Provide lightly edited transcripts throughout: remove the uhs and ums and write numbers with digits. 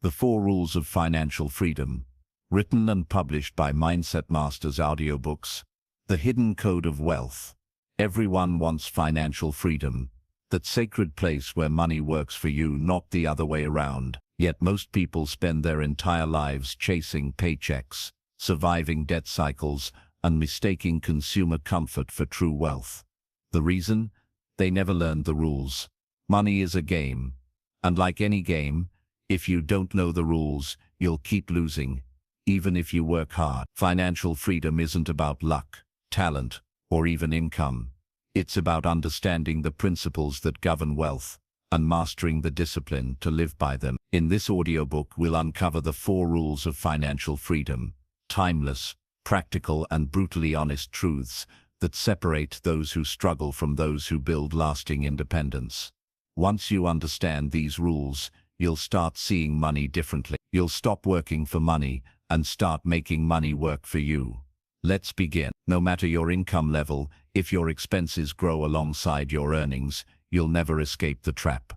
The Four Rules of Financial Freedom, written and published by Mindset Masters Audiobooks. The Hidden Code of Wealth. Everyone wants financial freedom, that sacred place where money works for you, not the other way around. Yet most people spend their entire lives chasing paychecks, surviving debt cycles, and mistaking consumer comfort for true wealth. The reason? They never learned the rules. Money is a game, and like any game, if you don't know the rules, you'll keep losing, even if you work hard. Financial freedom isn't about luck, talent, or even income. It's about understanding the principles that govern wealth and mastering the discipline to live by them. In this audiobook, we'll uncover the 4 rules of financial freedom, timeless, practical, and brutally honest truths that separate those who struggle from those who build lasting independence. Once you understand these rules, you'll start seeing money differently. You'll stop working for money and start making money work for you. Let's begin. No matter your income level, if your expenses grow alongside your earnings, you'll never escape the trap.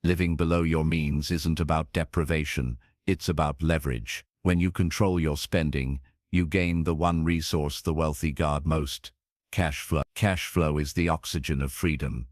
Living below your means isn't about deprivation, it's about leverage. When you control your spending, you gain the one resource the wealthy guard most: cash flow. Cash flow is the oxygen of freedom.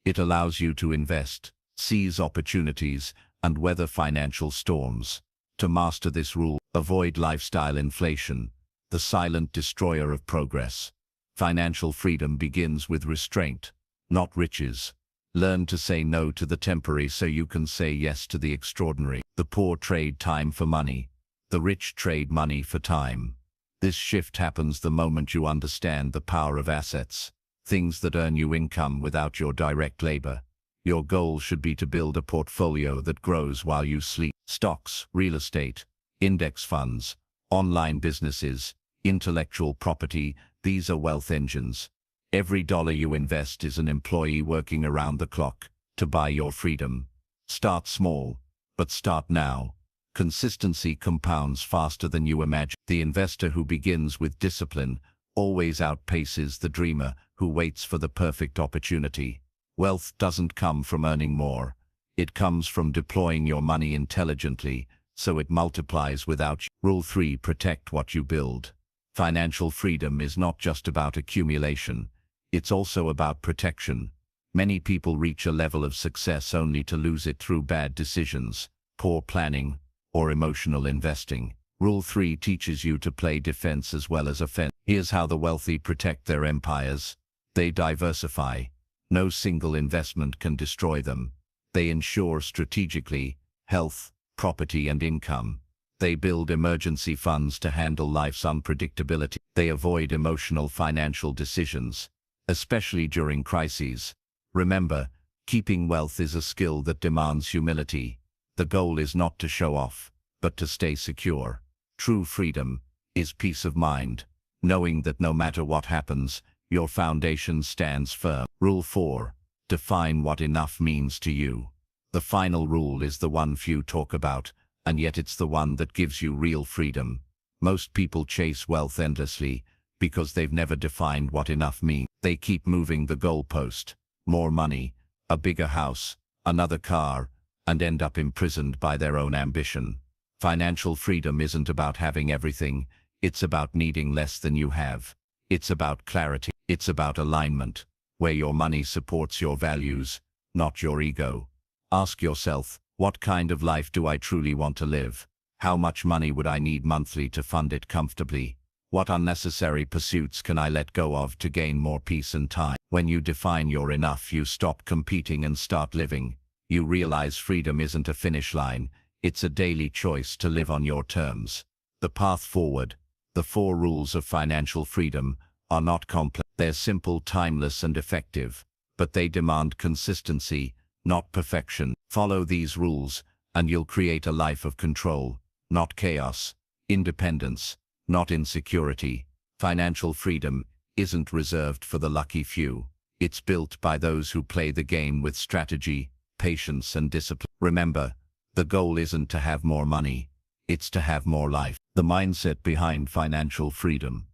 It allows you to invest, seize opportunities, and weather financial storms. To master this rule, avoid lifestyle inflation, the silent destroyer of progress. Financial freedom begins with restraint, not riches. Learn to say no to the temporary so you can say yes to the extraordinary. The poor trade time for money. The rich trade money for time. This shift happens the moment you understand the power of assets, things that earn you income without your direct labor. Your goal should be to build a portfolio that grows while you sleep. Stocks, real estate, index funds, online businesses, intellectual property, these are wealth engines. Every dollar you invest is an employee working around the clock to buy your freedom. Start small, but start now. Consistency compounds faster than you imagine. The investor who begins with discipline always outpaces the dreamer who waits for the perfect opportunity. Wealth doesn't come from earning more. It comes from deploying your money intelligently, so it multiplies without you. Rule 3: protect what you build. Financial freedom is not just about accumulation. It's also about protection. Many people reach a level of success only to lose it through bad decisions, poor planning, or emotional investing. Rule 3 teaches you to play defense as well as offense. Here's how the wealthy protect their empires. They diversify. No single investment can destroy them. They insure strategically health, property, and income. They build emergency funds to handle life's unpredictability. They avoid emotional financial decisions, especially during crises. Remember, keeping wealth is a skill that demands humility. The goal is not to show off, but to stay secure. True freedom is peace of mind, knowing that no matter what happens, your foundation stands firm. Rule 4: define what enough means to you. The final rule is the one few talk about, and yet it's the one that gives you real freedom. Most people chase wealth endlessly because they've never defined what enough means. They keep moving the goalpost: more money, a bigger house, another car, and end up imprisoned by their own ambition. Financial freedom isn't about having everything, it's about needing less than you have. It's about clarity. It's about alignment, where your money supports your values, not your ego. Ask yourself, what kind of life do I truly want to live? How much money would I need monthly to fund it comfortably? What unnecessary pursuits can I let go of to gain more peace and time? When you define your enough, you stop competing and start living. You realize freedom isn't a finish line, it's a daily choice to live on your terms. The path forward, the 4 rules of financial freedom, are not complex. They're simple, timeless, and effective, but they demand consistency, not perfection. Follow these rules, and you'll create a life of control, not chaos, independence, not insecurity. Financial freedom isn't reserved for the lucky few. It's built by those who play the game with strategy, patience, and discipline. Remember, the goal isn't to have more money, it's to have more life. The mindset behind financial freedom.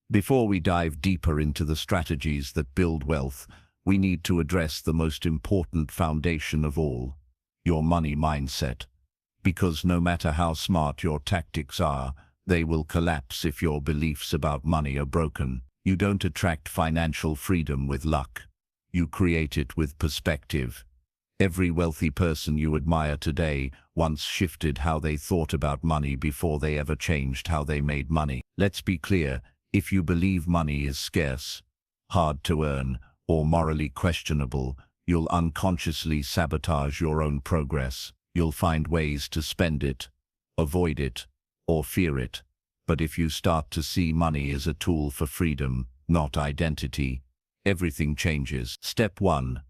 Before we dive deeper into the strategies that build wealth, we need to address the most important foundation of all: your money mindset. Because no matter how smart your tactics are, they will collapse if your beliefs about money are broken. You don't attract financial freedom with luck. You create it with perspective. Every wealthy person you admire today once shifted how they thought about money before they ever changed how they made money. Let's be clear, if you believe money is scarce, hard to earn, or morally questionable, you'll unconsciously sabotage your own progress. You'll find ways to spend it, avoid it, or fear it. But if you start to see money as a tool for freedom, not identity, everything changes. Step 1.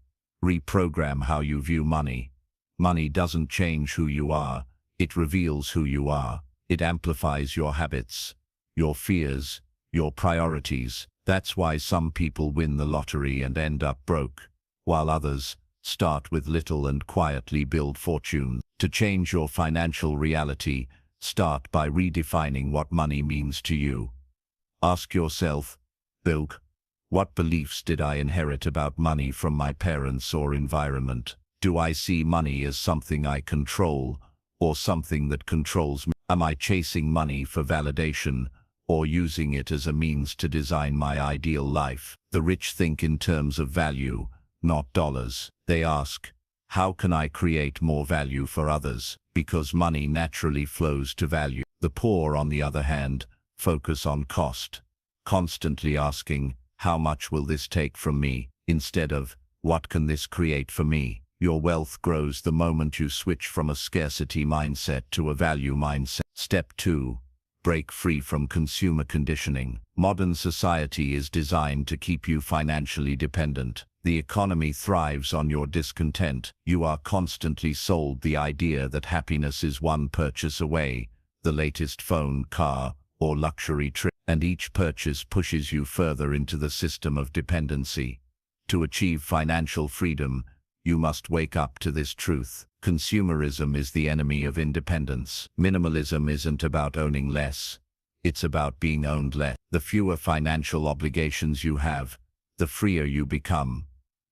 Reprogram how you view money. Money doesn't change who you are, it reveals who you are. It amplifies your habits, your fears, your priorities. That's why some people win the lottery and end up broke, while others start with little and quietly build fortune. To change your financial reality, start by redefining what money means to you. Ask yourself, what beliefs did I inherit about money from my parents or environment? Do I see money as something I control, or something that controls me? Am I chasing money for validation, or using it as a means to design my ideal life? The rich think in terms of value, not dollars. They ask, how can I create more value for others? Because money naturally flows to value. The poor, on the other hand, focus on cost, constantly asking, how much will this take from me? Instead of, what can this create for me? Your wealth grows the moment you switch from a scarcity mindset to a value mindset. Step 2. Break free from consumer conditioning. Modern society is designed to keep you financially dependent. The economy thrives on your discontent. You are constantly sold the idea that happiness is one purchase away, the latest phone, car, or luxury trip, and each purchase pushes you further into the system of dependency. To achieve financial freedom, you must wake up to this truth. Consumerism is the enemy of independence. Minimalism isn't about owning less. It's about being owned less. The fewer financial obligations you have, the freer you become.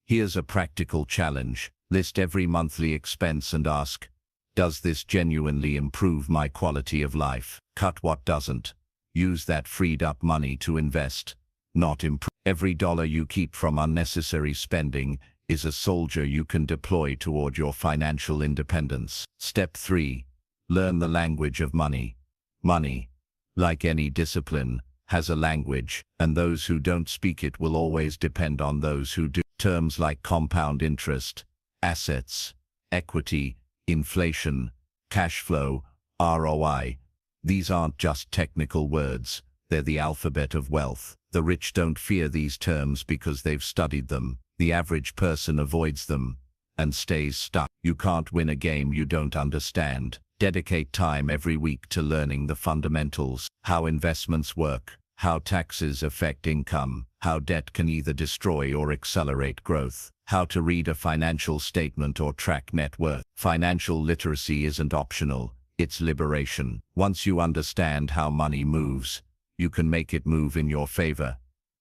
Here's a practical challenge. List every monthly expense and ask, does this genuinely improve my quality of life? Cut what doesn't. Use that freed up money to invest, not improve. Every dollar you keep from unnecessary spending is a soldier you can deploy toward your financial independence. Step 3. Learn the language of money. Money, like any discipline, has a language, and those who don't speak it will always depend on those who do. Terms like compound interest, assets, equity, inflation, cash flow, ROI, these aren't just technical words, they're the alphabet of wealth. The rich don't fear these terms because they've studied them. The average person avoids them and stays stuck. You can't win a game you don't understand. Dedicate time every week to learning the fundamentals, how investments work, how taxes affect income, how debt can either destroy or accelerate growth, how to read a financial statement or track net worth. Financial literacy isn't optional, it's liberation. Once you understand how money moves, you can make it move in your favor.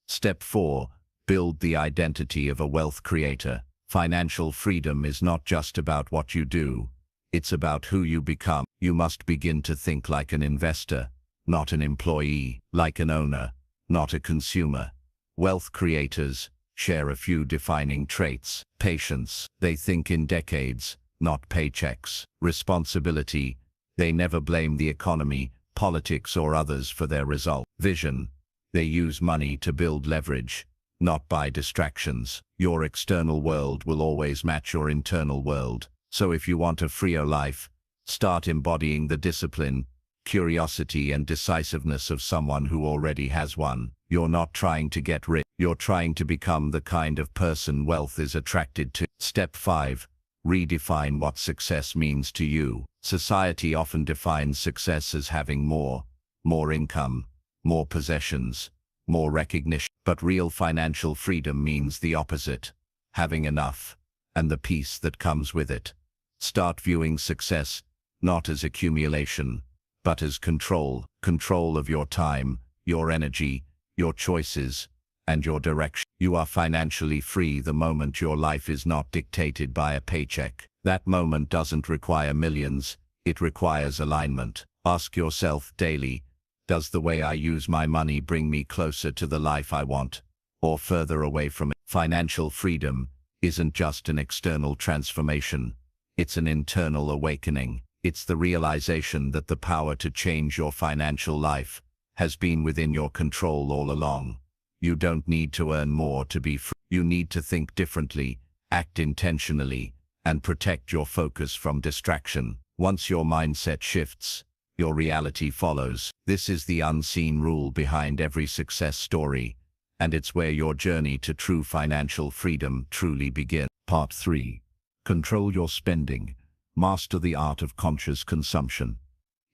Step 4. Build the identity of a wealth creator. Financial freedom is not just about what you do, it's about who you become. You must begin to think like an investor, not an employee, like an owner, not a consumer. Wealth creators share a few defining traits. Patience, they think in decades, not paychecks. Responsibility, they never blame the economy, politics, or others for their result. Vision, they use money to build leverage, not buy distractions. Your external world will always match your internal world. So if you want a freer life, start embodying the discipline, curiosity, and decisiveness of someone who already has one. You're not trying to get rich, you're trying to become the kind of person wealth is attracted to. Step 5. Redefine what success means to you. Society often defines success as having more income, more possessions, more recognition. But real financial freedom means the opposite, having enough, and the peace that comes with it. Start viewing success not as accumulation, but as control. Control of your time, your energy, your choices, and your direction. You are financially free the moment your life is not dictated by a paycheck. That moment doesn't require millions, It requires alignment. Ask yourself daily, does the way I use my money bring me closer to the life I want, or further away from it? Financial freedom isn't just an external transformation. It's an internal awakening. It's the realization that the power to change your financial life has been within your control all along. You don't need to earn more to be free. You need to think differently, act intentionally, and protect your focus from distraction. Once your mindset shifts, your reality follows. This is the unseen rule behind every success story, and it's where your journey to true financial freedom truly begins. Part 3. Control your spending. Master the art of conscious consumption.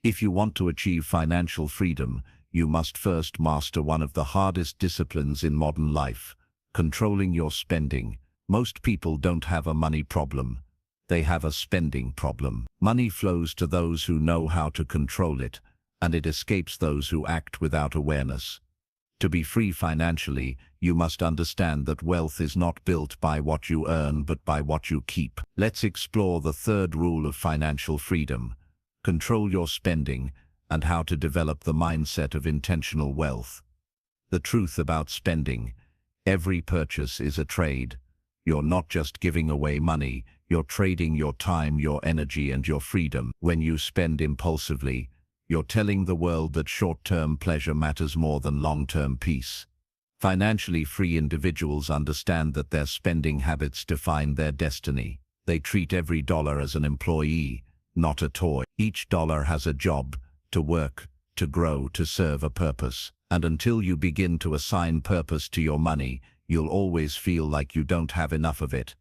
If you want to achieve financial freedom, you must first master one of the hardest disciplines in modern life: controlling your spending. Most people don't have a money problem. They have a spending problem. Money flows to those who know how to control it, and it escapes those who act without awareness. To be free financially, you must understand that wealth is not built by what you earn but by what you keep. Let's explore the third rule of financial freedom: control your spending, and how to develop the mindset of intentional wealth. The truth about spending: every purchase is a trade. You're not just giving away money, you're trading your time, your energy, and your freedom. When you spend impulsively, you're telling the world that short-term pleasure matters more than long-term peace. Financially free individuals understand that their spending habits define their destiny. They treat every dollar as an employee, not a toy. Each dollar has a job: to work, to grow, to serve a purpose. And until you begin to assign purpose to your money, you'll always feel like you don't have enough of it.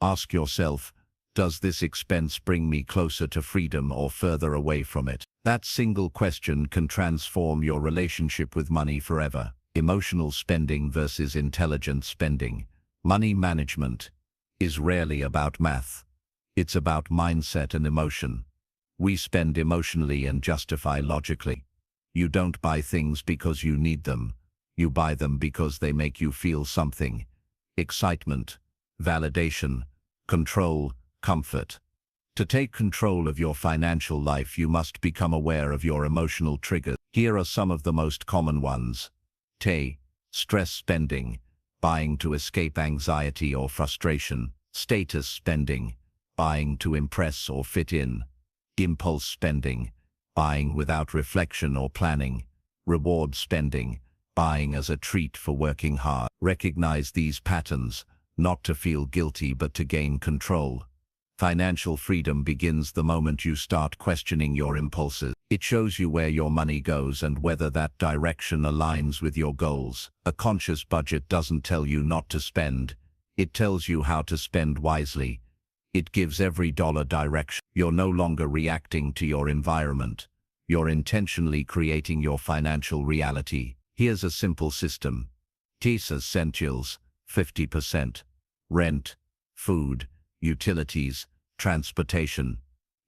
Ask yourself, does this expense bring me closer to freedom or further away from it? That single question can transform your relationship with money forever. Emotional spending versus intelligent spending. Money management is rarely about math. It's about mindset and emotion. We spend emotionally and justify logically. You don't buy things because you need them. You buy them because they make you feel something: excitement, validation, control, comfort. To take control of your financial life, you must become aware of your emotional triggers. Here are some of the most common ones. Stress spending, buying to escape anxiety or frustration. Status spending, buying to impress or fit in. Impulse spending, buying without reflection or planning. Reward spending, buying as a treat for working hard. Recognize these patterns, not to feel guilty but to gain control. Financial freedom begins the moment you start questioning your impulses. It shows you where your money goes and whether that direction aligns with your goals. A conscious budget doesn't tell you not to spend. It tells you how to spend wisely. It gives every dollar direction. You're no longer reacting to your environment. You're intentionally creating your financial reality. Here's a simple system. Essentials, 50%. Rent, food, utilities, transportation.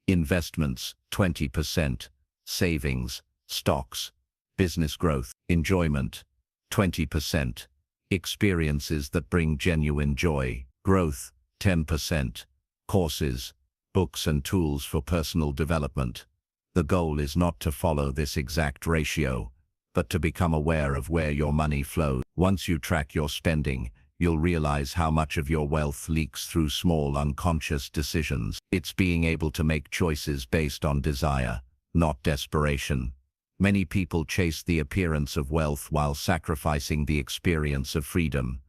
Investments, 20%. Savings, stocks, business growth. Enjoyment, 20%. Experiences that bring genuine joy. Growth, 10%. Courses, books and tools for personal development. The goal is not to follow this exact ratio, but to become aware of where your money flows. Once you track your spending, you'll realize how much of your wealth leaks through small unconscious decisions. It's being able to make choices based on desire, not desperation. Many people chase the appearance of wealth while sacrificing the experience of freedom.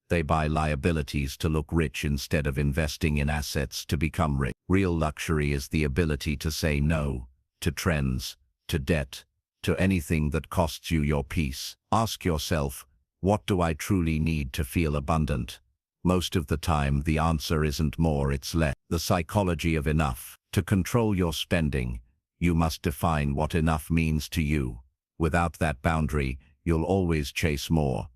They buy liabilities to look rich instead of investing in assets to become rich. Real luxury is the ability to say no to trends, to debt, to anything that costs you your peace. Ask yourself, what do I truly need to feel abundant? Most of the time, the answer isn't more, it's less. The psychology of enough. To control your spending, you must define what enough means to you. Without that boundary, you'll always chase more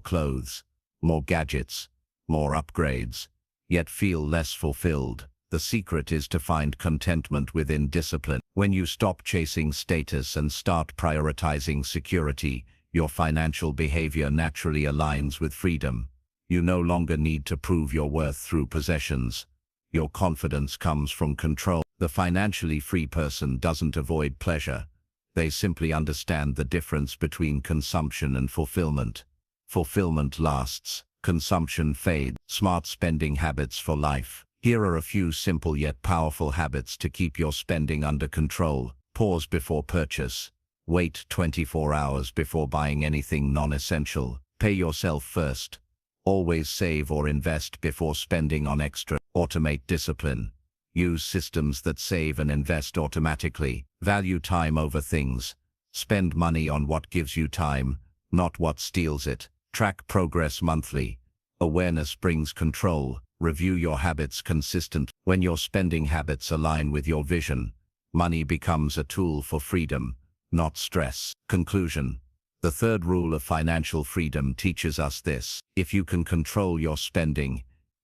clothes, more gadgets, more upgrades, yet feel less fulfilled. The secret is to find contentment within discipline. When you stop chasing status and start prioritizing security, your financial behavior naturally aligns with freedom. You no longer need to prove your worth through possessions. Your confidence comes from control. The financially free person doesn't avoid pleasure. They simply understand the difference between consumption and fulfillment. Fulfillment lasts, consumption fades. Smart spending habits for life. Here are a few simple yet powerful habits to keep your spending under control. Pause before purchase. Wait 24 hours before buying anything non-essential. Pay yourself first. Always save or invest before spending on extra. Automate discipline. Use systems that save and invest automatically. Value time over things. Spend money on what gives you time, not what steals it. Track progress monthly. Awareness brings control. Review your habits consistently. When your spending habits align with your vision, money becomes a tool for freedom, not stress. Conclusion. The third rule of financial freedom teaches us this: if you can control your spending,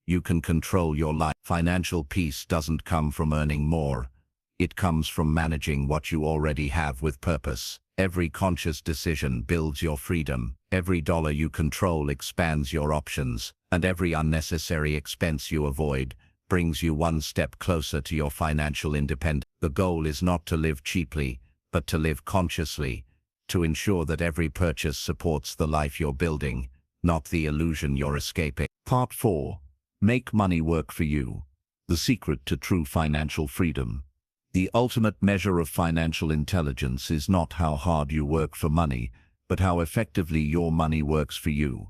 you can control your life. Financial peace doesn't come from earning more. It comes from managing what you already have with purpose. Every conscious decision builds your freedom. Every dollar you control expands your options, and every unnecessary expense you avoid brings you one step closer to your financial independence. The goal is not to live cheaply, but to live consciously, to ensure that every purchase supports the life you're building, not the illusion you're escaping. Part 4. Make money work for you. The secret to true financial freedom. The ultimate measure of financial intelligence is not how hard you work for money, but how effectively your money works for you.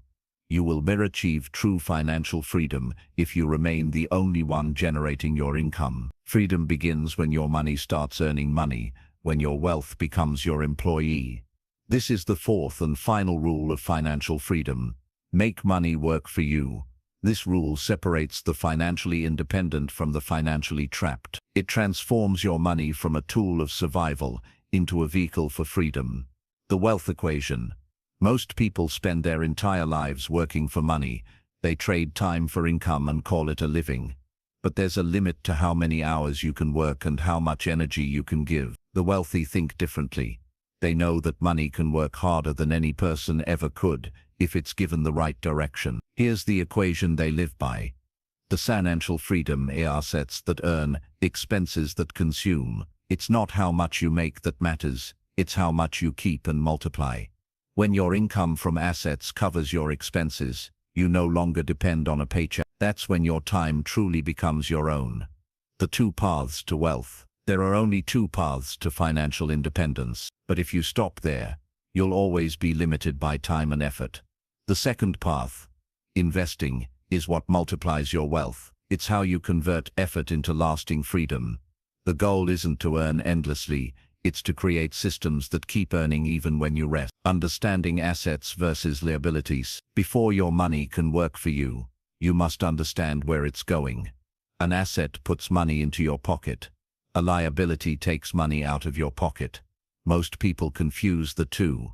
You will never achieve true financial freedom if you remain the only one generating your income. Freedom begins when your money starts earning money, when your wealth becomes your employee. This is the fourth and final rule of financial freedom. Make money work for you. This rule separates the financially independent from the financially trapped. It transforms your money from a tool of survival into a vehicle for freedom. The wealth equation. Most people spend their entire lives working for money. They trade time for income and call it a living. But there's a limit to how many hours you can work and how much energy you can give. The wealthy think differently. They know that money can work harder than any person ever could if it's given the right direction. Here's the equation they live by. The financial freedom are assets that earn, expenses that consume. It's not how much you make that matters, it's how much you keep and multiply. When your income from assets covers your expenses, you no longer depend on a paycheck. That's when your time truly becomes your own. The two paths to wealth. There are only two paths to financial independence, but if you stop there, you'll always be limited by time and effort. The second path, investing, is what multiplies your wealth. It's how you convert effort into lasting freedom. The goal isn't to earn endlessly, it's to create systems that keep earning even when you rest. Understanding assets versus liabilities. Before your money can work for you, you must understand where it's going. An asset puts money into your pocket. A liability takes money out of your pocket. Most people confuse the two.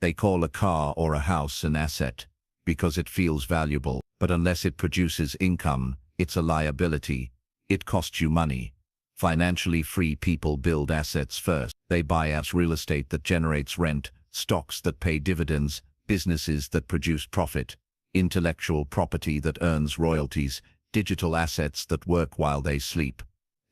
They call a car or a house an asset because it feels valuable, but unless it produces income, it's a liability. It costs you money. Financially free people build assets first. They buy as real estate that generates rent, stocks that pay dividends, businesses that produce profit, intellectual property that earns royalties, digital assets that work while they sleep.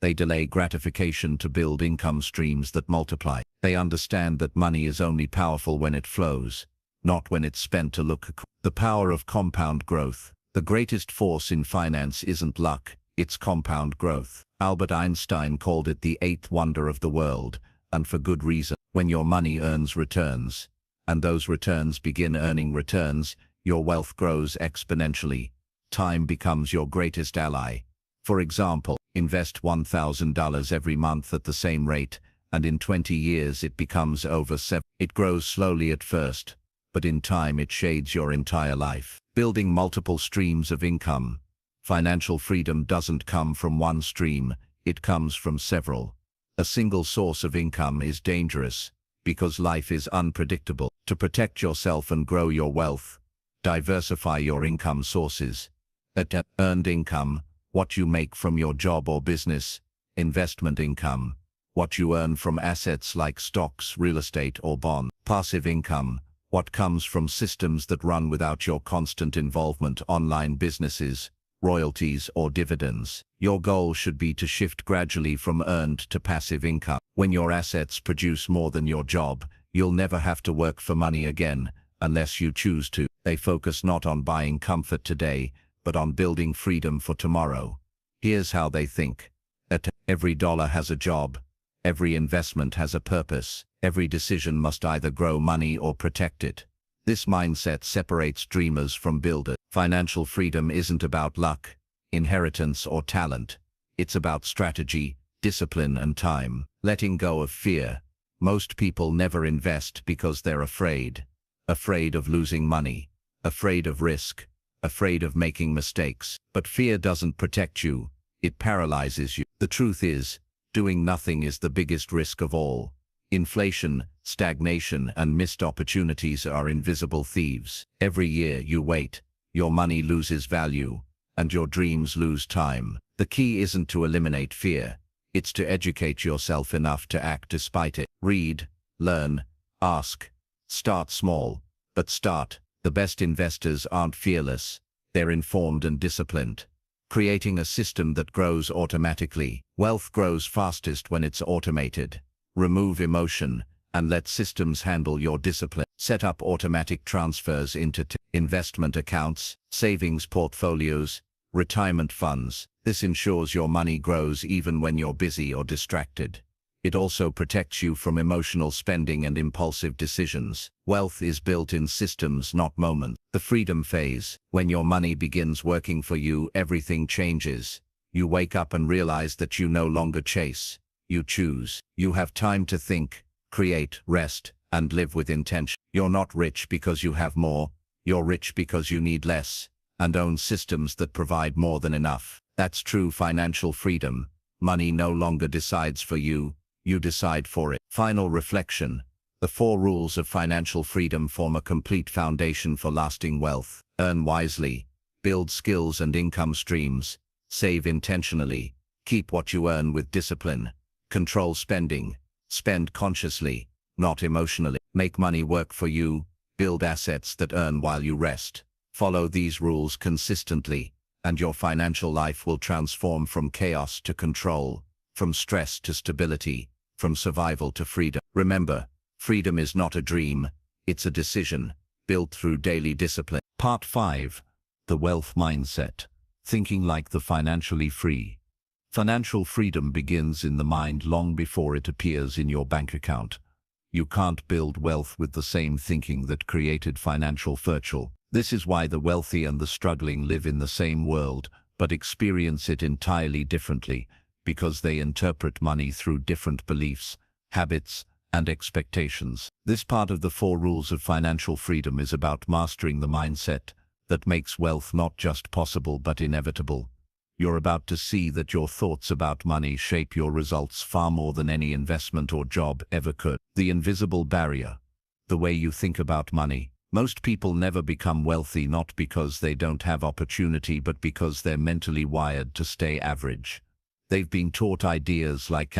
They delay gratification to build income streams that multiply. They understand that money is only powerful when it flows, not when it's spent to look cool. The power of compound growth. The greatest force in finance isn't luck, it's compound growth. Albert Einstein called it the eighth wonder of the world, and for good reason. When your money earns returns, and those returns begin earning returns, your wealth grows exponentially. Time becomes your greatest ally. For example, invest $1,000 every month at the same rate, and in 20 years it becomes over 7. It grows slowly at first, but in time it shades your entire life. Building multiple streams of income. Financial freedom doesn't come from one stream, it comes from several. A single source of income is dangerous, because life is unpredictable. To protect yourself and grow your wealth, diversify your income sources. Earned income, what you make from your job or business. Investment income, what you earn from assets like stocks, real estate, or bonds. Passive income, what comes from systems that run without your constant involvement. Online businesses, royalties, or dividends. Your goal should be to shift gradually from earned to passive income. When your assets produce more than your job, you'll never have to work for money again, unless you choose to. They focus not on buying comfort today, but on building freedom for tomorrow. Here's how they think. Every dollar has a job. Every investment has a purpose. Every decision must either grow money or protect it. This mindset separates dreamers from builders. Financial freedom isn't about luck, inheritance, or talent. It's about strategy, discipline, and time. Letting go of fear. Most people never invest because they're afraid. Afraid of losing money. Afraid of risk. Afraid of making mistakes. But fear doesn't protect you. It paralyzes you. The truth is, doing nothing is the biggest risk of all. Inflation, stagnation, and missed opportunities are invisible thieves. Every year you wait, your money loses value, and your dreams lose time. The key isn't to eliminate fear. It's to educate yourself enough to act despite it. Read, learn, ask. Start small, but start. The best investors aren't fearless. They're informed and disciplined. Creating a system that grows automatically. Wealth grows fastest when it's automated. Remove emotion and let systems handle your discipline. Set up automatic transfers into investment accounts, savings portfolios, retirement funds. This ensures your money grows even when you're busy or distracted. It also protects you from emotional spending and impulsive decisions. Wealth is built in systems, not moments. The freedom phase. When your money begins working for you, everything changes. You wake up and realize that you no longer chase. You choose. You have time to think, create, rest, and live with intention. You're not rich because you have more. You're rich because you need less, and own systems that provide more than enough. That's true financial freedom. Money no longer decides for you. You decide for it. Final reflection. The 4 rules of financial freedom form a complete foundation for lasting wealth. Earn wisely. Build skills and income streams. Save intentionally. Keep what you earn with discipline. Control spending. Spend consciously, not emotionally. Make money work for you. Build assets that earn while you rest. Follow these rules consistently, and your financial life will transform from chaos to control, from stress to stability, from survival to freedom. Remember, freedom is not a dream, it's a decision, built through daily discipline. Part 5. The Wealth Mindset. Thinking like the financially free. Financial freedom begins in the mind long before it appears in your bank account. You can't build wealth with the same thinking that created financial fortune. This is why the wealthy and the struggling live in the same world, but experience it entirely differently, because they interpret money through different beliefs, habits, and expectations. This part of the 4 rules of financial freedom is about mastering the mindset that makes wealth not just possible but inevitable. You're about to see that your thoughts about money shape your results far more than any investment or job ever could. The invisible barrier. The way you think about money. Most people never become wealthy not because they don't have opportunity but because they're mentally wired to stay average. They've been taught ideas like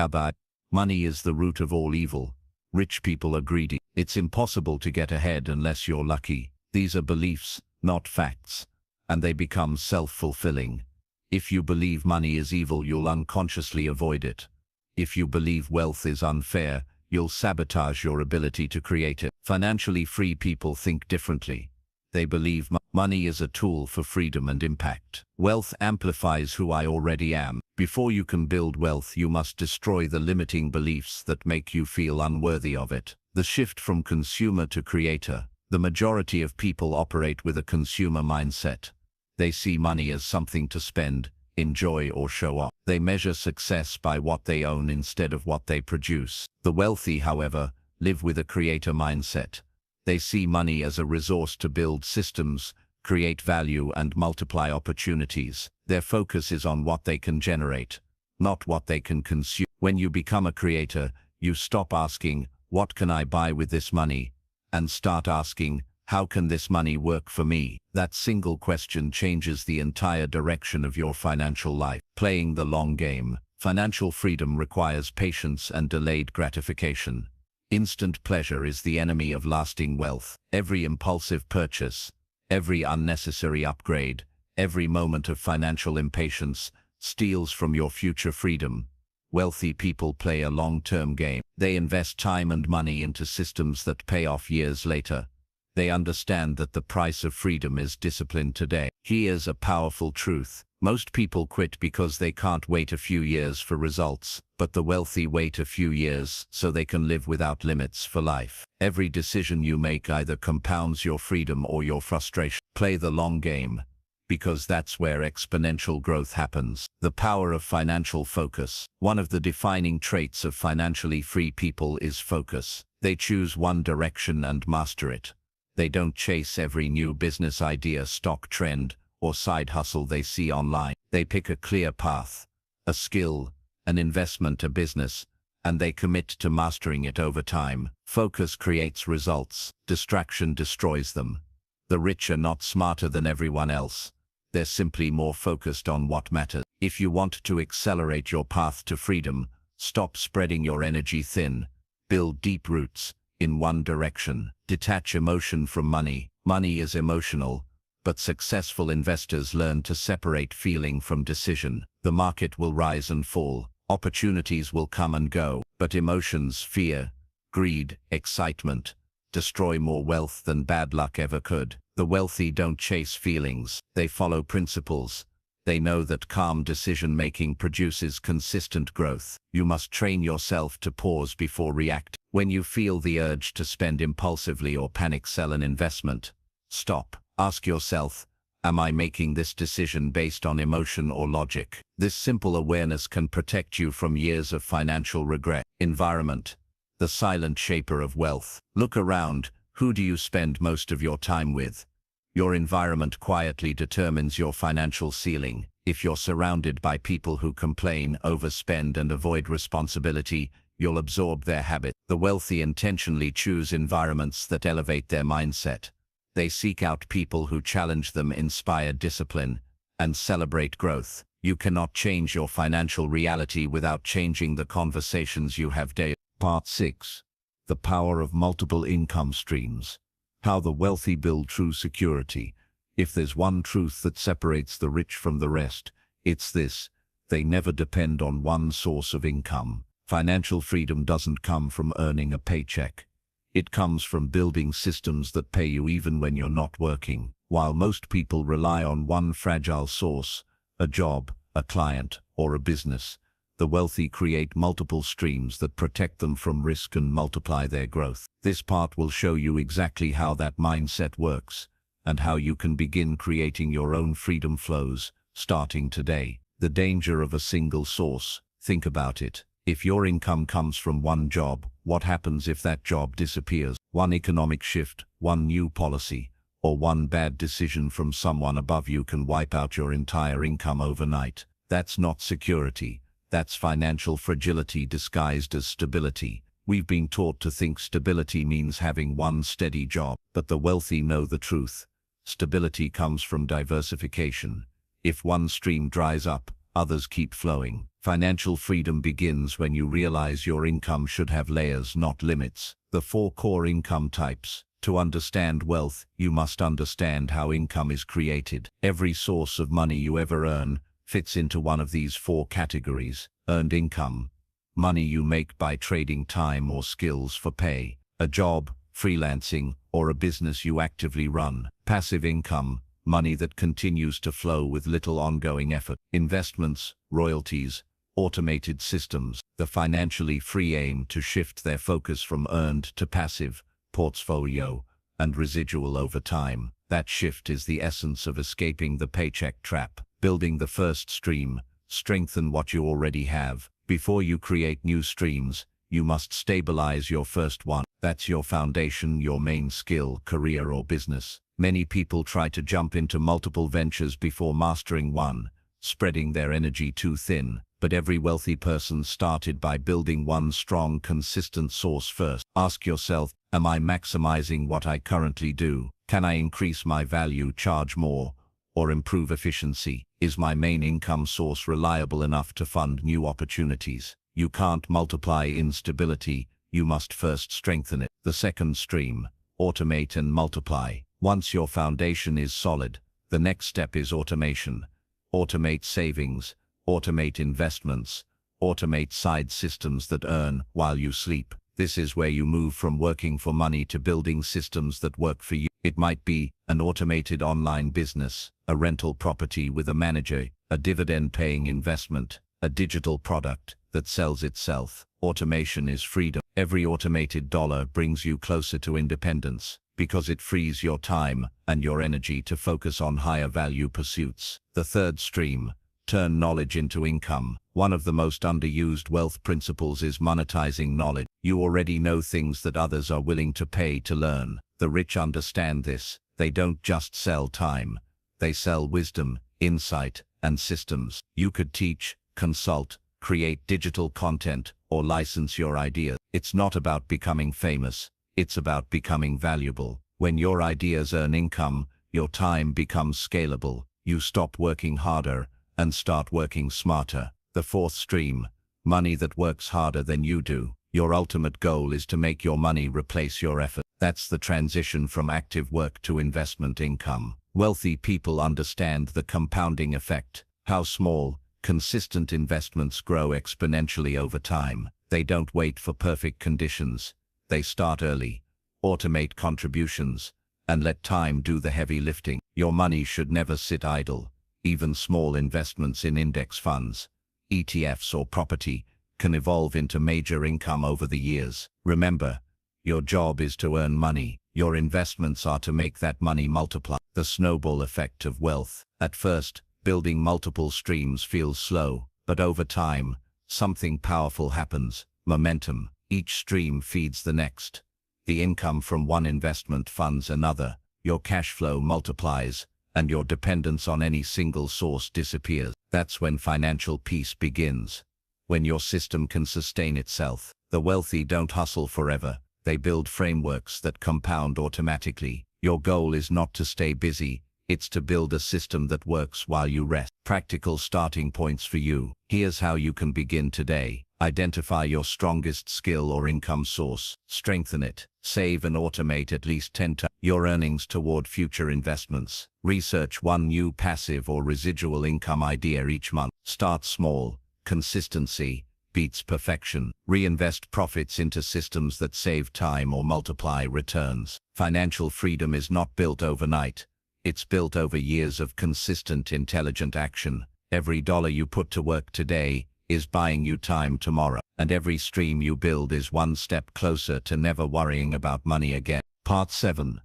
money is the root of all evil. Rich people are greedy. It's impossible to get ahead unless you're lucky. These are beliefs, not facts, and they become self-fulfilling. If you believe money is evil, you'll unconsciously avoid it. If you believe wealth is unfair, you'll sabotage your ability to create it. Financially free people think differently. They believe money is a tool for freedom and impact. Wealth amplifies who I already am. Before you can build wealth, you must destroy the limiting beliefs that make you feel unworthy of it. The shift from consumer to creator. The majority of people operate with a consumer mindset. They see money as something to spend, enjoy, or show off. They measure success by what they own instead of what they produce. The wealthy, however, live with a creator mindset. They see money as a resource to build systems, create value, and multiply opportunities. Their focus is on what they can generate, not what they can consume. When you become a creator, you stop asking, "What can I buy with this money?" and start asking, "How can this money work for me?" That single question changes the entire direction of your financial life. Playing the long game. Financial freedom requires patience and delayed gratification. Instant pleasure is the enemy of lasting wealth. Every impulsive purchase, every unnecessary upgrade, Every moment of financial impatience steals from your future freedom. Wealthy people play a long-term game. They invest time and money into systems that pay off years later. They understand that the price of freedom is discipline today. Here's a powerful truth. Most people quit because they can't wait a few years for results, but the wealthy wait a few years so they can live without limits for life. Every decision you make either compounds your freedom or your frustration. Play the long game, because that's where exponential growth happens. The power of financial focus. One of the defining traits of financially free people is focus. They choose one direction and master it. They don't chase every new business idea, stock trend, or side hustle they see online. They pick a clear path, a skill, an investment, a business, and they commit to mastering it over time. Focus creates results. Distraction destroys them. The rich are not smarter than everyone else. They're simply more focused on what matters. If you want to accelerate your path to freedom, stop spreading your energy thin. Build deep roots in one direction. Detach emotion from money. Money is emotional, but successful investors learn to separate feeling from decision. The market will rise and fall. Opportunities will come and go, but emotions, fear, greed, excitement, destroy more wealth than bad luck ever could. The wealthy don't chase feelings. They follow principles. They know that calm decision-making produces consistent growth. You must train yourself to pause before reacting. When you feel the urge to spend impulsively or panic sell an investment, stop. Ask yourself, am I making this decision based on emotion or logic? This simple awareness can protect you from years of financial regret. Environment, the silent shaper of wealth. Look around. Who do you spend most of your time with? Your environment quietly determines your financial ceiling. If you're surrounded by people who complain, overspend, and avoid responsibility, you'll absorb their habits. The wealthy intentionally choose environments that elevate their mindset. They seek out people who challenge them, inspire discipline, and celebrate growth. You cannot change your financial reality without changing the conversations you have daily. Part 6. The power of multiple income streams. How the wealthy build true security. If there's one truth that separates the rich from the rest, it's this: they never depend on one source of income. Financial freedom doesn't come from earning a paycheck. It comes from building systems that pay you even when you're not working. While most people rely on one fragile source, a job, a client, or a business, the wealthy create multiple streams that protect them from risk and multiply their growth. This part will show you exactly how that mindset works and how you can begin creating your own freedom flows, starting today. The danger of a single source. Think about it. If your income comes from one job, what happens if that job disappears? One economic shift, one new policy, or one bad decision from someone above you can wipe out your entire income overnight. That's not security. That's financial fragility disguised as stability. We've been taught to think stability means having one steady job, but the wealthy know the truth. Stability comes from diversification. If one stream dries up, others keep flowing. Financial freedom begins when you realize your income should have layers, not limits. The 4 core income types. To understand wealth, you must understand how income is created. Every source of money you ever earn fits into one of these 4 categories. Earned income, money you make by trading time or skills for pay. A job, freelancing, or a business you actively run. Passive income, money that continues to flow with little ongoing effort. Investments, royalties, automated systems. The financially free aim to shift their focus from earned to passive, portfolio, and residual over time. That shift is the essence of escaping the paycheck trap. Building the first stream. Strengthen what you already have. Before you create new streams, you must stabilize your first one. That's your foundation, your main skill, career, or business. Many people try to jump into multiple ventures before mastering one, spreading their energy too thin. But every wealthy person started by building one strong, consistent source first. Ask yourself, am I maximizing what I currently do? Can I increase my value, charge more, or improve efficiency? Is my main income source reliable enough to fund new opportunities? You can't multiply instability, you must first strengthen it. The second stream, automate and multiply. Once your foundation is solid, The next step is automation. Automate savings, automate investments, automate side systems that earn while you sleep. This is where you move from working for money to building systems that work for you. It might be an automated online business, a rental property with a manager, a dividend-paying investment, a digital product that sells itself. Automation is freedom. Every automated dollar brings you closer to independence because it frees your time and your energy to focus on higher value pursuits. The third stream, turn knowledge into income. One of the most underused wealth principles is monetizing knowledge. You already know things that others are willing to pay to learn. The rich understand this. They don't just sell time. They sell wisdom, insight, and systems. You could teach, consult, create digital content, or license your ideas. It's not about becoming famous. It's about becoming valuable. When your ideas earn income, your time becomes scalable. You stop working harder and start working smarter. The fourth stream, money that works harder than you do. Your ultimate goal is to make your money replace your effort. That's the transition from active work to investment income. Wealthy people understand the compounding effect, how small, consistent investments grow exponentially over time. They don't wait for perfect conditions. They start early, automate contributions, and let time do the heavy lifting. Your money should never sit idle. Even small investments in index funds, ETFs, or property can evolve into major income over the years. Remember, your job is to earn money. Your investments are to make that money multiply. The snowball effect of wealth. At first, building multiple streams feels slow, but over time, something powerful happens. Momentum. Each stream feeds the next. The income from one investment funds another. Your cash flow multiplies, and your dependence on any single source disappears. That's when financial peace begins. When your system can sustain itself. The wealthy don't hustle forever. They build frameworks that compound automatically. Your goal is not to stay busy. It's to build a system that works while you rest. Practical starting points for you. Here's how you can begin today. Identify your strongest skill or income source. Strengthen it. Save and automate at least 10 times your earnings toward future investments. Research one new passive or residual income idea each month. Start small. Consistency beats perfection. Reinvest profits into systems that save time or multiply returns. Financial freedom is not built overnight. It's built over years of consistent, intelligent action. Every dollar you put to work today is buying you time tomorrow. And every stream you build is one step closer to never worrying about money again. Part 7.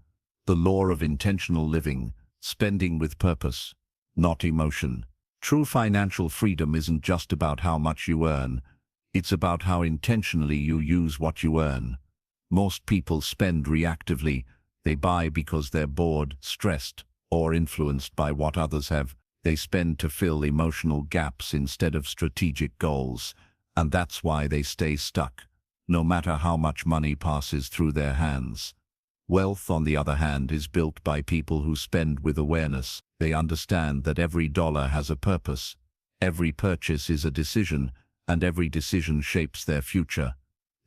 The Law of Intentional Living. Spending with purpose, not emotion. True financial freedom isn't just about how much you earn. It's about how intentionally you use what you earn. Most people spend reactively. They buy because they're bored, stressed, or influenced by what others have. They spend to fill emotional gaps instead of strategic goals, and that's why they stay stuck, no matter how much money passes through their hands. Wealth, on the other hand, is built by people who spend with awareness. They understand that every dollar has a purpose, every purchase is a decision, and every decision shapes their future.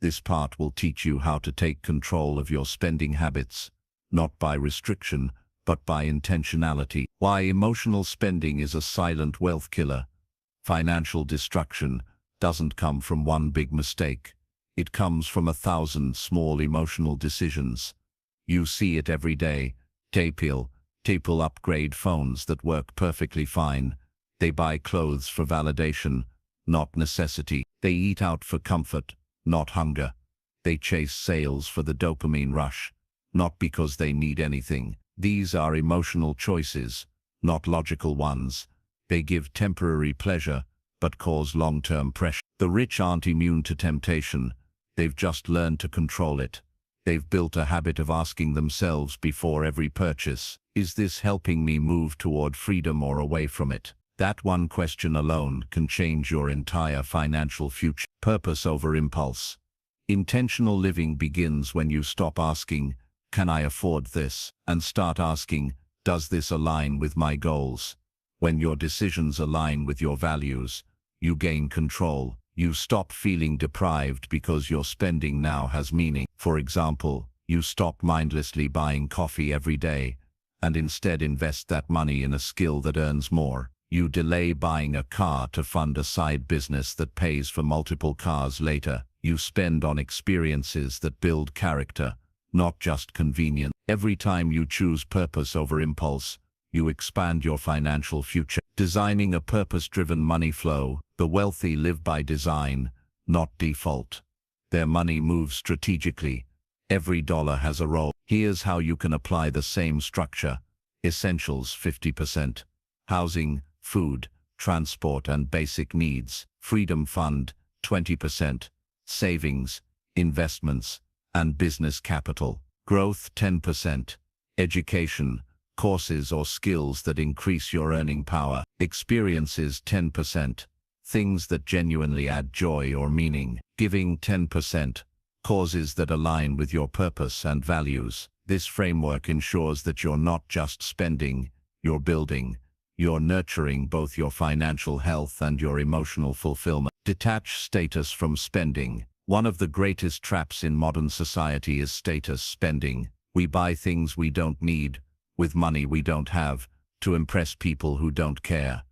This part will teach you how to take control of your spending habits, not by restriction, but by intentionality. Why emotional spending is a silent wealth killer. Financial destruction doesn't come from one big mistake. It comes from 1,000 small emotional decisions. You see it every day. People upgrade phones that work perfectly fine. They buy clothes for validation, not necessity. They eat out for comfort, not hunger. They chase sales for the dopamine rush, not because they need anything. These are emotional choices, not logical ones. They give temporary pleasure, but cause long-term pressure. The rich aren't immune to temptation. They've just learned to control it. They've built a habit of asking themselves before every purchase, is this helping me move toward freedom or away from it? That one question alone can change your entire financial future. Purpose over impulse. Intentional living begins when you stop asking, can I afford this? And start asking, does this align with my goals? When your decisions align with your values, you gain control. You stop feeling deprived because your spending now has meaning. For example, you stop mindlessly buying coffee every day, and instead invest that money in a skill that earns more. You delay buying a car to fund a side business that pays for multiple cars later. You spend on experiences that build character, not just convenience. Every time you choose purpose over impulse, you expand your financial future. Designing a purpose-driven money flow. The wealthy live by design, not default. Their money moves strategically. Every dollar has a role. Here's how you can apply the same structure. Essentials 50%. Housing, food, transport and basic needs. Freedom fund 20%. Savings, investments, and business capital. Growth 10%. Education, courses or skills that increase your earning power. Experiences 10%. Things that genuinely add joy or meaning. Giving 10%. Causes that align with your purpose and values. This framework ensures that you're not just spending, you're building. You're nurturing both your financial health and your emotional fulfillment. Detach status from spending. One of the greatest traps in modern society is status spending. We buy things we don't need, with money we don't have, to impress people who don't care.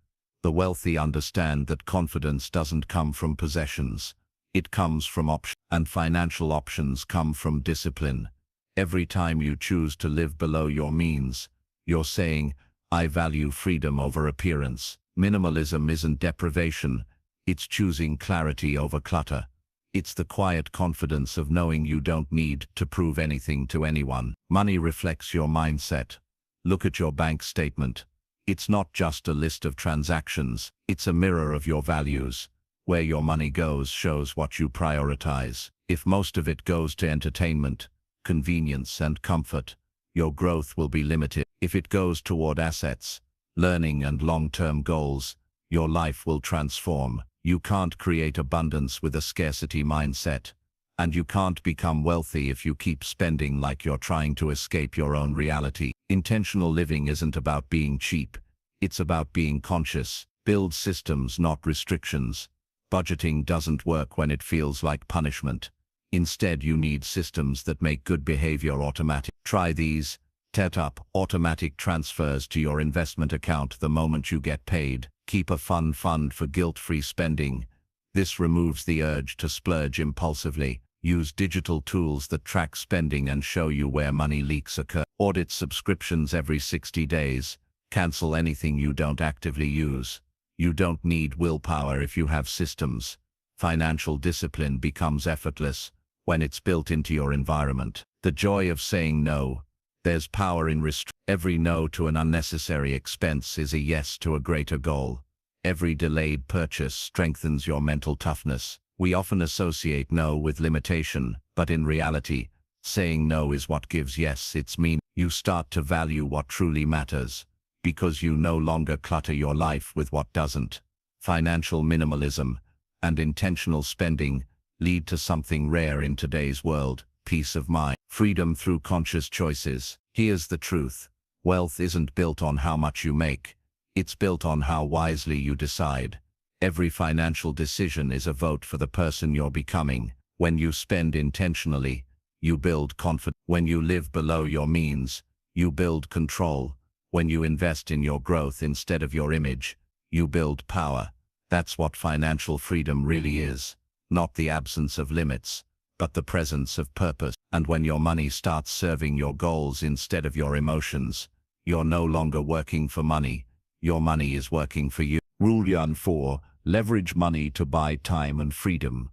The wealthy understand that confidence doesn't come from possessions. It comes from options, and financial options come from discipline. Every time you choose to live below your means, you're saying, I value freedom over appearance. Minimalism isn't deprivation, it's choosing clarity over clutter. It's the quiet confidence of knowing you don't need to prove anything to anyone. Money reflects your mindset. Look at your bank statement. It's not just a list of transactions, it's a mirror of your values. Where your money goes shows what you prioritize. If most of it goes to entertainment, convenience and comfort, your growth will be limited. If it goes toward assets, learning and long-term goals, your life will transform. You can't create abundance with a scarcity mindset, and you can't become wealthy if you keep spending like you're trying to escape your own reality. Intentional living isn't about being cheap, it's about being conscious. Build systems, not restrictions. Budgeting doesn't work when it feels like punishment. Instead, you need systems that make good behavior automatic. Try these. Set up automatic transfers to your investment account the moment you get paid. Keep a fun fund for guilt-free spending. This removes the urge to splurge impulsively. Use digital tools that track spending and show you where money leaks occur. Audit subscriptions every 60 days. Cancel anything you don't actively use. You don't need willpower if you have systems. Financial discipline becomes effortless when it's built into your environment. The joy of saying no. There's power in restraint. Every no to an unnecessary expense is a yes to a greater goal. Every delayed purchase strengthens your mental toughness. We often associate no with limitation, but in reality, saying no is what gives yes its meaning. You start to value what truly matters, because you no longer clutter your life with what doesn't. Financial minimalism and intentional spending lead to something rare in today's world: peace of mind. Freedom through conscious choices. Here's the truth. Wealth isn't built on how much you make. It's built on how wisely you decide. Every financial decision is a vote for the person you're becoming. When you spend intentionally, you build confidence. When you live below your means, you build control. When you invest in your growth instead of your image, you build power. That's what financial freedom really is. Not the absence of limits, but the presence of purpose. And when your money starts serving your goals instead of your emotions, you're no longer working for money. Your money is working for you. Rule 4. Leverage money to buy time and freedom.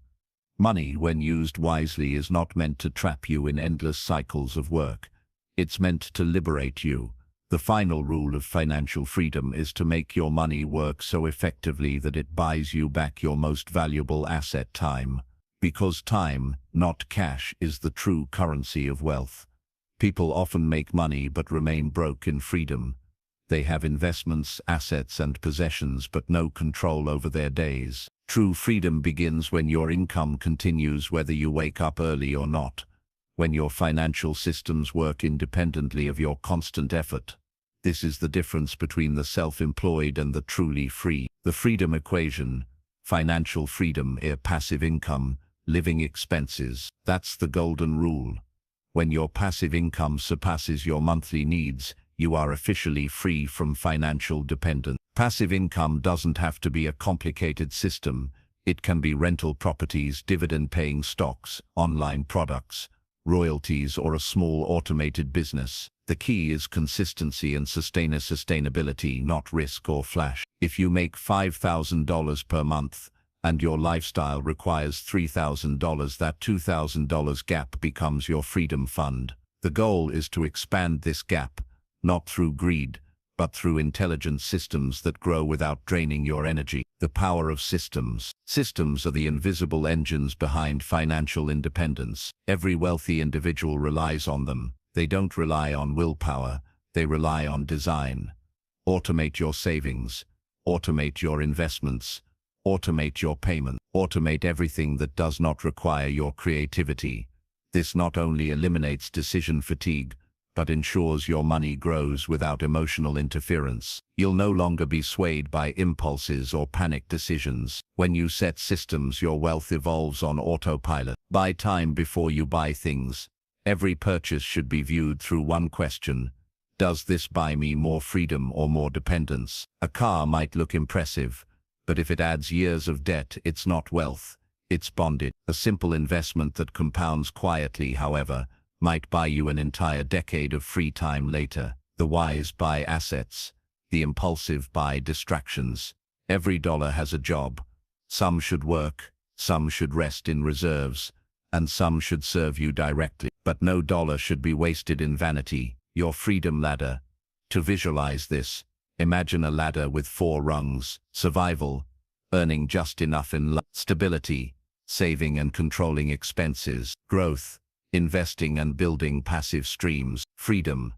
Money, when used wisely, is not meant to trap you in endless cycles of work. It's meant to liberate you. The final rule of financial freedom is to make your money work so effectively that it buys you back your most valuable asset, time. Because time, not cash, is the true currency of wealth. People often make money but remain broke in freedom. They have investments, assets, and possessions but no control over their days. True freedom begins when your income continues whether you wake up early or not. When your financial systems work independently of your constant effort. This is the difference between the self-employed and the truly free. The freedom equation. Financial freedom, passive income, living expenses. That's the golden rule. When your passive income surpasses your monthly needs, you are officially free from financial dependence. Passive income doesn't have to be a complicated system. It can be rental properties, dividend-paying stocks, online products, royalties, or a small automated business. The key is consistency and sustainability, not risk or flash. If you make $5,000 per month and your lifestyle requires $3,000, that $2,000 gap becomes your freedom fund. The goal is to expand this gap, not through greed, but through intelligent systems that grow without draining your energy. The power of systems. Systems are the invisible engines behind financial independence. Every wealthy individual relies on them. They don't rely on willpower, they rely on design. Automate your savings, automate your investments, automate your payment, automate everything that does not require your creativity. This not only eliminates decision fatigue, but ensures your money grows without emotional interference. You'll no longer be swayed by impulses or panic decisions. When you set systems, your wealth evolves on autopilot. Buy time before you buy things. Every purchase should be viewed through one question: does this buy me more freedom or more dependence? A car might look impressive, but if it adds years of debt, it's not wealth, it's bondage. A simple investment that compounds quietly, however, might buy you an entire decade of free time later. The wise buy assets, the impulsive buy distractions. Every dollar has a job. Some should work, some should rest in reserves, and some should serve you directly. But no dollar should be wasted in vanity. Your freedom ladder. To visualize this, imagine a ladder with 4 rungs: survival, earning just enough in life; stability, saving and controlling expenses; growth, investing and building passive streams; freedom,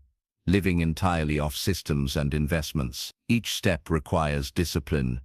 living entirely off systems and investments. Each step requires discipline,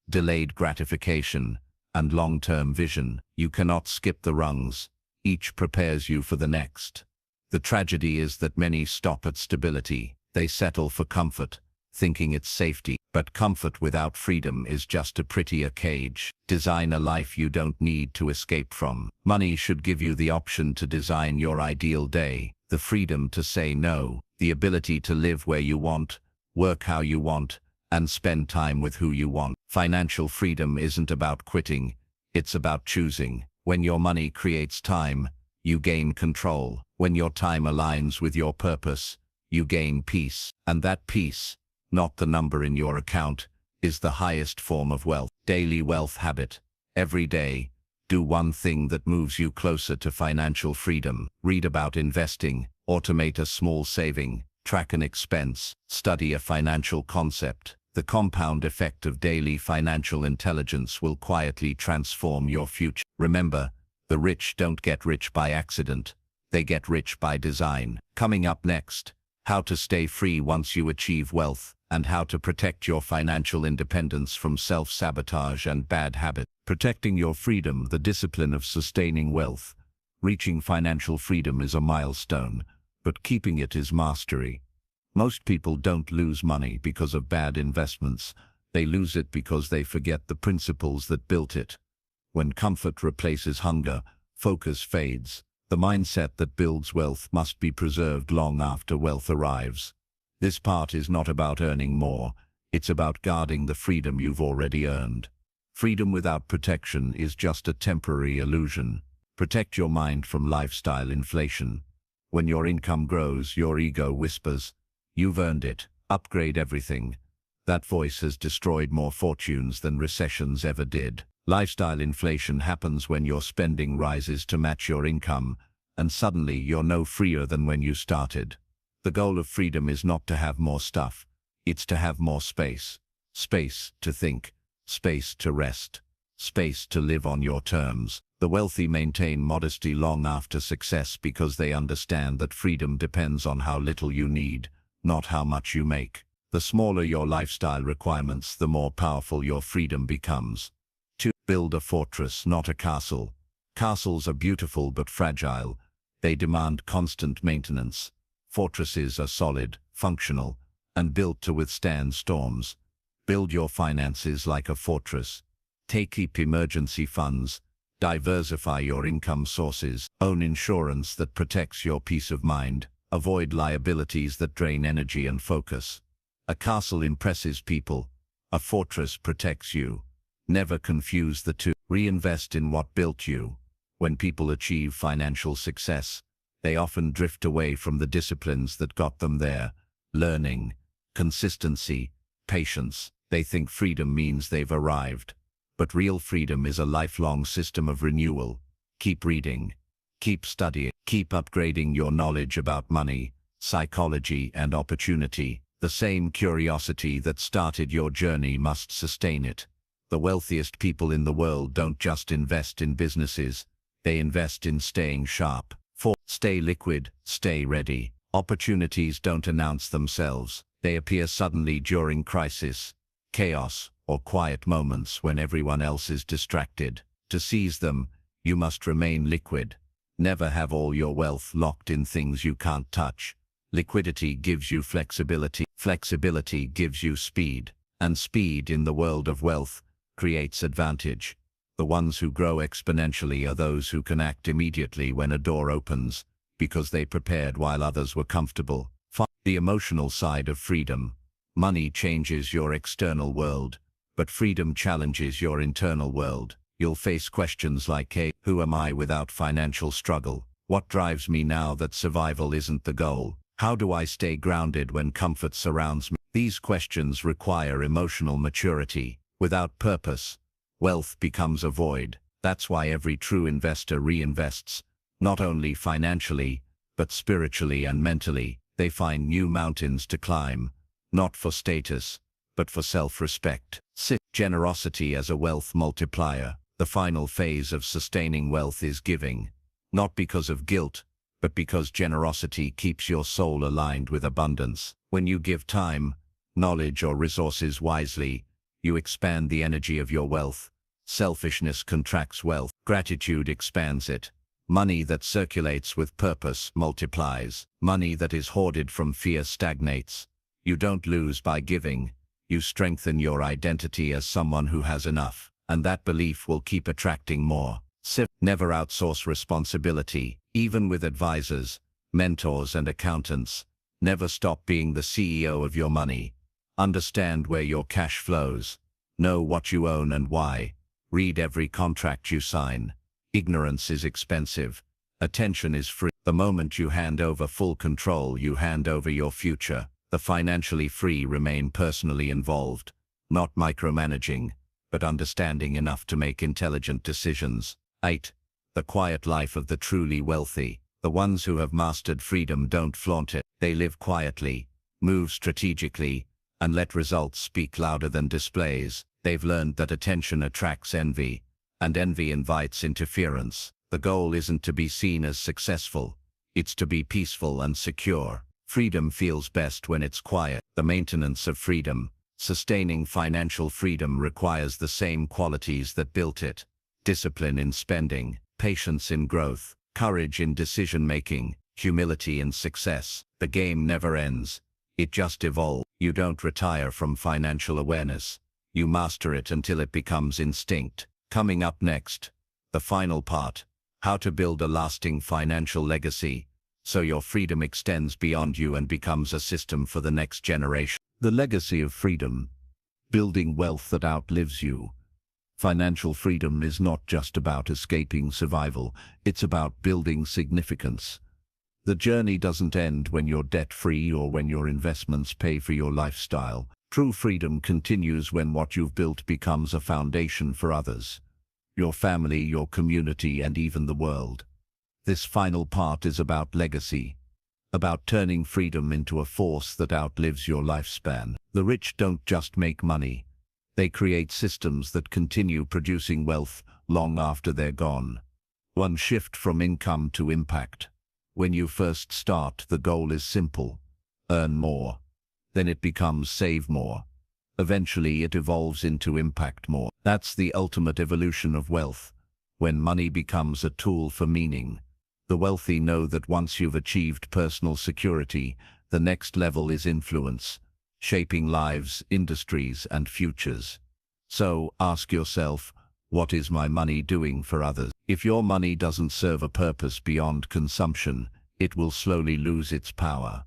delayed gratification, and long-term vision. You cannot skip the rungs. Each prepares you for the next. The tragedy is that many stop at stability. They settle for comfort, thinking it's safety. But comfort without freedom is just a prettier cage. Design a life you don't need to escape from. Money should give you the option to design your ideal day, the freedom to say no, the ability to live where you want, work how you want, and spend time with who you want. Financial freedom isn't about quitting, it's about choosing. When your money creates time, you gain control. When your time aligns with your purpose, you gain peace. And that peace, not the number in your account, is the highest form of wealth. Daily wealth habit. Every day, do one thing that moves you closer to financial freedom. Read about investing, automate a small saving, track an expense, study a financial concept. The compound effect of daily financial intelligence will quietly transform your future. Remember, the rich don't get rich by accident. They get rich by design. Coming up next, how to stay free once you achieve wealth, and how to protect your financial independence from self-sabotage and bad habits. Protecting your freedom, the discipline of sustaining wealth. Reaching financial freedom is a milestone, but keeping it is mastery. Most people don't lose money because of bad investments. They lose it because they forget the principles that built it. When comfort replaces hunger, focus fades. The mindset that builds wealth must be preserved long after wealth arrives. This part is not about earning more, it's about guarding the freedom you've already earned. Freedom without protection is just a temporary illusion. Protect your mind from lifestyle inflation. When your income grows, your ego whispers, "You've earned it. Upgrade everything." That voice has destroyed more fortunes than recessions ever did. Lifestyle inflation happens when your spending rises to match your income, and suddenly you're no freer than when you started. The goal of freedom is not to have more stuff, it's to have more space. Space to think, space to rest, space to live on your terms. The wealthy maintain modesty long after success because they understand that freedom depends on how little you need, not how much you make. The smaller your lifestyle requirements, the more powerful your freedom becomes. 2. Build a fortress, not a castle. Castles are beautiful but fragile. They demand constant maintenance. Fortresses are solid, functional, and built to withstand storms. Build your finances like a fortress. Keep emergency funds. Diversify your income sources. Own insurance that protects your peace of mind. Avoid liabilities that drain energy and focus. A castle impresses people. A fortress protects you. Never confuse the two. Reinvest in what built you. When people achieve financial success, they often drift away from the disciplines that got them there. Learning, consistency, patience. They think freedom means they've arrived. But real freedom is a lifelong system of renewal. Keep reading. Keep studying. Keep upgrading your knowledge about money, psychology, and opportunity. The same curiosity that started your journey must sustain it. The wealthiest people in the world don't just invest in businesses. They invest in staying sharp. 4. Stay liquid, stay ready. Opportunities don't announce themselves. They appear suddenly during crisis, chaos, or quiet moments when everyone else is distracted. To seize them, you must remain liquid. Never have all your wealth locked in things you can't touch. Liquidity gives you flexibility. Flexibility gives you speed. And speed in the world of wealth creates advantage. The ones who grow exponentially are those who can act immediately when a door opens, because they prepared while others were comfortable. 5. The emotional side of freedom. Money changes your external world, but freedom challenges your internal world. You'll face questions like, hey, who am I without financial struggle? What drives me now that survival isn't the goal? How do I stay grounded when comfort surrounds me? These questions require emotional maturity. Without purpose, wealth becomes a void. That's why every true investor reinvests, not only financially, but spiritually and mentally. They find new mountains to climb, not for status, but for self-respect. 6. Generosity as a wealth multiplier. The final phase of sustaining wealth is giving, not because of guilt, but because generosity keeps your soul aligned with abundance. When you give time, knowledge, or resources wisely, you expand the energy of your wealth. Selfishness contracts wealth. Gratitude expands it. Money that circulates with purpose multiplies. Money that is hoarded from fear stagnates. You don't lose by giving. You strengthen your identity as someone who has enough, and that belief will keep attracting more. 7. Never outsource responsibility. Even with advisors, mentors, and accountants, never stop being the CEO of your money. Understand where your cash flows. Know what you own and why. Read every contract you sign. Ignorance is expensive. Attention is free. The moment you hand over full control, you hand over your future. The financially free remain personally involved, not micromanaging, but understanding enough to make intelligent decisions. 8. The quiet life of the truly wealthy. The ones who have mastered freedom don't flaunt it. They live quietly, move strategically, and let results speak louder than displays. They've learned that attention attracts envy, and envy invites interference. The goal isn't to be seen as successful, it's to be peaceful and secure. Freedom feels best when it's quiet. The maintenance of freedom. Sustaining financial freedom requires the same qualities that built it. Discipline in spending, patience in growth, courage in decision-making, humility in success. The game never ends. It just evolves. You don't retire from financial awareness. You master it until it becomes instinct. Coming up next, the final part. How to build a lasting financial legacy, so your freedom extends beyond you and becomes a system for the next generation. The legacy of freedom. Building wealth that outlives you. Financial freedom is not just about escaping survival, it's about building significance. The journey doesn't end when you're debt-free or when your investments pay for your lifestyle. True freedom continues when what you've built becomes a foundation for others. Your family, your community, and even the world. This final part is about legacy, about turning freedom into a force that outlives your lifespan. The rich don't just make money. They create systems that continue producing wealth long after they're gone. One shift from income to impact. When you first start, the goal is simple: earn more. Then it becomes save more. Eventually it evolves into impact more. That's the ultimate evolution of wealth, when money becomes a tool for meaning. The wealthy know that once you've achieved personal security, the next level is influence, shaping lives, industries, and futures. So, ask yourself, what is my money doing for others? If your money doesn't serve a purpose beyond consumption, it will slowly lose its power.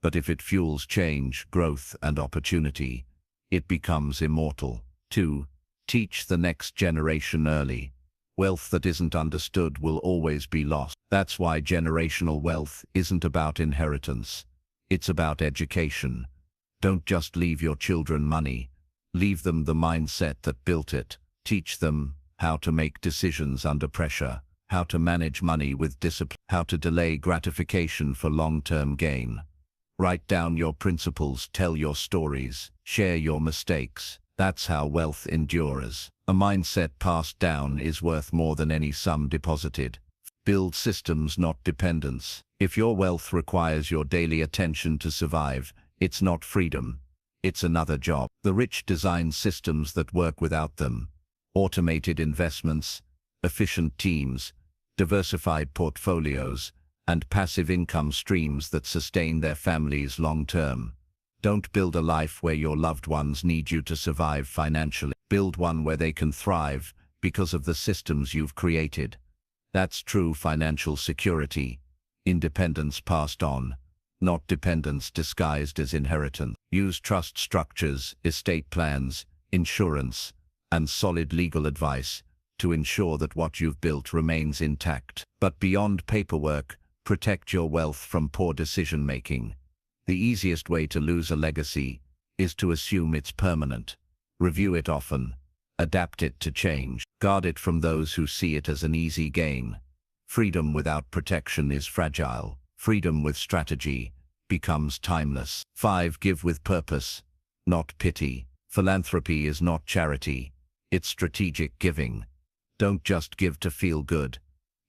But if it fuels change, growth, and opportunity, it becomes immortal. 2. Teach the next generation early. Wealth that isn't understood will always be lost. That's why generational wealth isn't about inheritance. It's about education. Don't just leave your children money. Leave them the mindset that built it. Teach them how to make decisions under pressure, how to manage money with discipline, how to delay gratification for long-term gain. Write down your principles, tell your stories, share your mistakes. That's how wealth endures. A mindset passed down is worth more than any sum deposited. Build systems, not dependence. If your wealth requires your daily attention to survive, it's not freedom. It's another job. The rich design systems that work without them. Automated investments, efficient teams, diversified portfolios, and passive income streams that sustain their families long-term. Don't build a life where your loved ones need you to survive financially. Build one where they can thrive because of the systems you've created. That's true financial security. Independence passed on, not dependence disguised as inheritance. Use trust structures, estate plans, insurance, and solid legal advice to ensure that what you've built remains intact. But beyond paperwork, protect your wealth from poor decision-making. The easiest way to lose a legacy is to assume it's permanent. Review it often. Adapt it to change. Guard it from those who see it as an easy gain. Freedom without protection is fragile. Freedom with strategy becomes timeless. 5. Give with purpose, not pity. Philanthropy is not charity. It's strategic giving. Don't just give to feel good.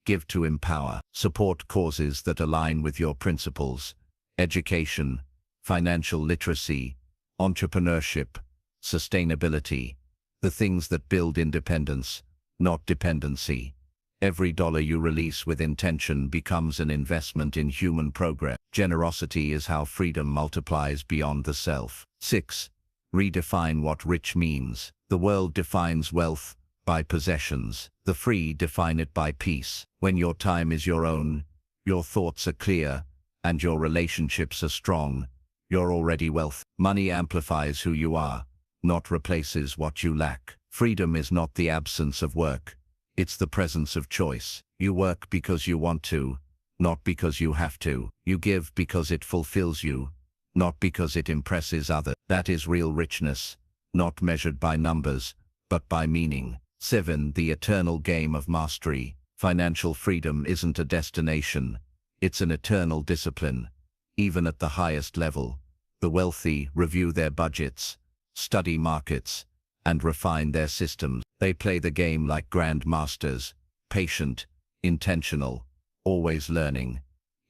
Give to empower. Support causes that align with your principles. Education, financial literacy, entrepreneurship, sustainability. The things that build independence, not dependency. Every dollar you release with intention becomes an investment in human progress. Generosity is how freedom multiplies beyond the self. 6. Redefine what rich means. The world defines wealth by possessions. The free define it by peace. When your time is your own, your thoughts are clear, and your relationships are strong, you're already wealthy. Money amplifies who you are, not replaces what you lack. Freedom is not the absence of work. It's the presence of choice. You work because you want to, not because you have to. You give because it fulfills you, not because it impresses others. That is real richness, not measured by numbers, but by meaning. 7. The eternal game of mastery. Financial freedom isn't a destination. It's an eternal discipline. Even at the highest level, the wealthy review their budgets, study markets, and refine their systems. They play the game like grand masters, patient, intentional, always learning.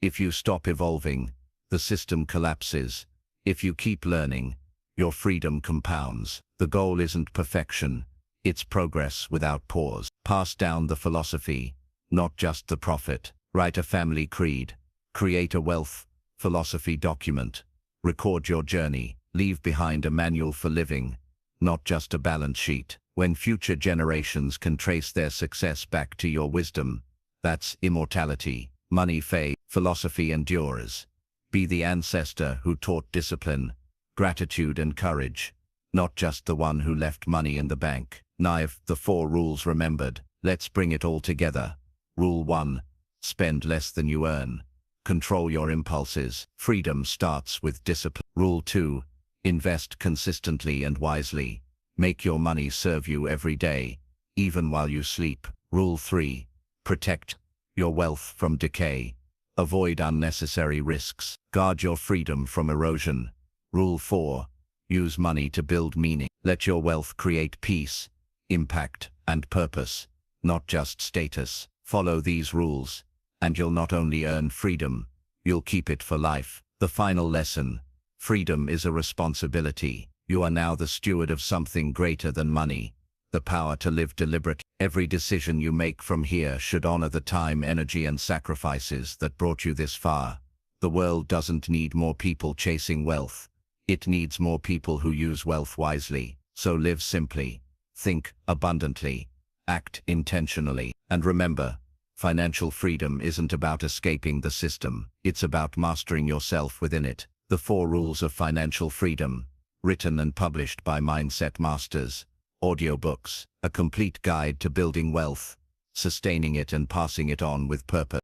If you stop evolving, the system collapses. If you keep learning, your freedom compounds. The goal isn't perfection, it's progress without pause. Pass down the philosophy, not just the profit. Write a family creed. Create a wealth philosophy document. Record your journey. Leave behind a manual for living, not just a balance sheet. When future generations can trace their success back to your wisdom, that's immortality. Money fades, philosophy endures. Be the ancestor who taught discipline, gratitude and courage, not just the one who left money in the bank. 9. The 4 rules remembered. Let's bring it all together. Rule 1. Spend less than you earn. Control your impulses. Freedom starts with discipline. Rule 2. Invest consistently and wisely. Make your money serve you every day, even while you sleep. Rule 3. Protect your wealth from decay. Avoid unnecessary risks. Guard your freedom from erosion. Rule 4. Use money to build meaning. Let your wealth create peace, impact, and purpose, not just status. Follow these rules, and you'll not only earn freedom, you'll keep it for life. The final lesson. Freedom is a responsibility. You are now the steward of something greater than money, the power to live deliberately. Every decision you make from here should honor the time, energy, and sacrifices that brought you this far. The world doesn't need more people chasing wealth. It needs more people who use wealth wisely. So live simply, think abundantly, act intentionally, and remember, Financial freedom isn't about escaping the system. It's about mastering yourself within it. The 4 Rules of Financial Freedom, written and published by Mindset Masters. Audiobooks, a complete guide to building wealth, sustaining it and passing it on with purpose.